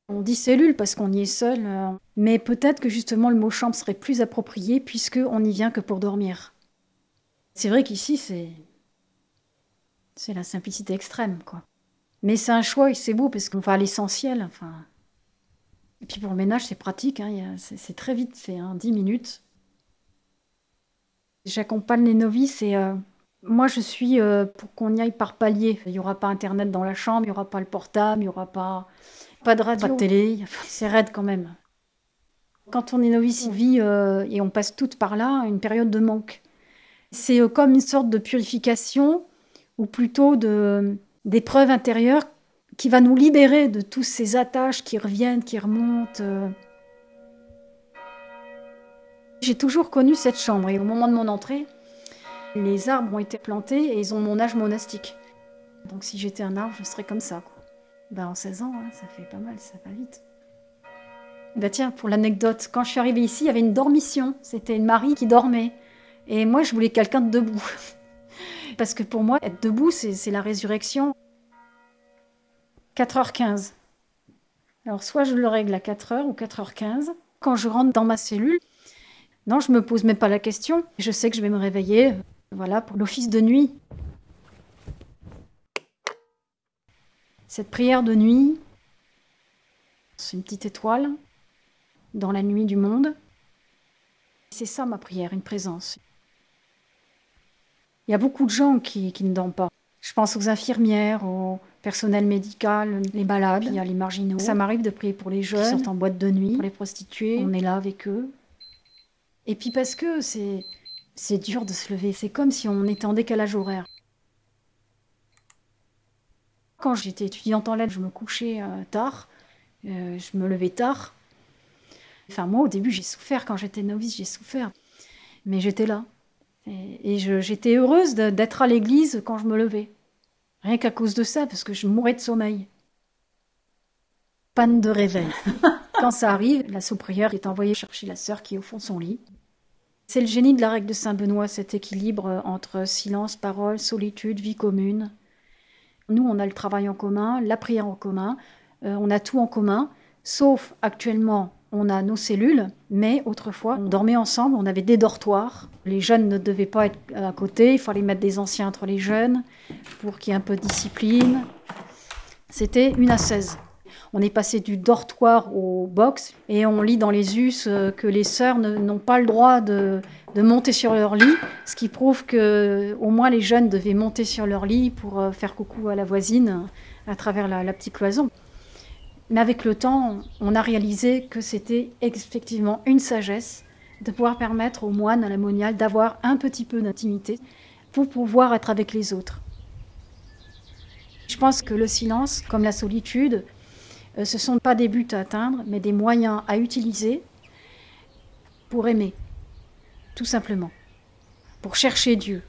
On dit cellule parce qu'on y est seul, mais peut-être que justement le mot chambre serait plus approprié puisqu'on n'y vient que pour dormir. C'est vrai qu'ici, c'est la simplicité extrême, quoi. Mais c'est un choix et c'est beau parce qu'on va à l'essentiel. Enfin. Et puis pour le ménage, c'est pratique, hein, c'est très vite fait, hein, 10 minutes. J'accompagne les novices et moi je suis pour qu'on y aille par palier. Il n'y aura pas internet dans la chambre, il n'y aura pas le portable, il n'y aura pas de radio, pas de télé. C'est raide quand même. Quand on est novice, on vit et on passe toutes par là une période de manque. C'est comme une sorte de purification ou plutôt d'épreuve intérieure qui va nous libérer de tous ces attaches qui reviennent, qui remontent. J'ai toujours connu cette chambre et au moment de mon entrée, les arbres ont été plantés et ils ont mon âge monastique. Donc si j'étais un arbre, je serais comme ça, quoi. Ben, en 16 ans, hein, ça fait pas mal, ça va vite. Ben tiens, pour l'anecdote, quand je suis arrivée ici, il y avait une dormition. C'était une Marie qui dormait. Et moi, je voulais quelqu'un de debout. Parce que pour moi, être debout, c'est la résurrection. 4h15. Alors, soit je le règle à 4h ou 4h15. Quand je rentre dans ma cellule, non, je me pose même pas la question. Je sais que je vais me réveiller, voilà, pour l'office de nuit. Cette prière de nuit, c'est une petite étoile dans la nuit du monde. C'est ça ma prière, une présence. Il y a beaucoup de gens qui ne dorment pas. Je pense aux infirmières, au personnel médical, les malades, il y a les marginaux. Ça m'arrive de prier pour les jeunes qui sortent en boîte de nuit, pour les prostituées. On est là avec eux. Et puis parce que c'est dur de se lever. C'est comme si on était en décalage horaire. Quand j'étais étudiante en lettres, je me couchais tard, je me levais tard. Enfin, moi, au début, j'ai souffert. Quand j'étais novice, j'ai souffert. Mais j'étais là. Et j'étais heureuse d'être à l'église quand je me levais. Rien qu'à cause de ça, parce que je mourais de sommeil. Panne de réveil. Quand ça arrive, la sous-prieure est envoyée chercher la sœur qui est au fond de son lit. C'est le génie de la règle de Saint-Benoît, cet équilibre entre silence, parole, solitude, vie commune. Nous, on a le travail en commun, la prière en commun, on a tout en commun, sauf actuellement, on a nos cellules, mais autrefois, on dormait ensemble, on avait des dortoirs. Les jeunes ne devaient pas être à côté, il fallait mettre des anciens entre les jeunes pour qu'il y ait un peu de discipline. C'était 1 à 16. On est passé du dortoir au box et on lit dans les us que les sœurs n'ont pas le droit de monter sur leur lit, ce qui prouve qu'au moins les jeunes devaient monter sur leur lit pour faire coucou à la voisine à travers la petite cloison. Mais avec le temps, on a réalisé que c'était effectivement une sagesse de pouvoir permettre aux moines, à la moniale, d'avoir un petit peu d'intimité pour pouvoir être avec les autres. Je pense que le silence, comme la solitude, ce ne sont pas des buts à atteindre, mais des moyens à utiliser pour aimer, tout simplement, pour chercher Dieu.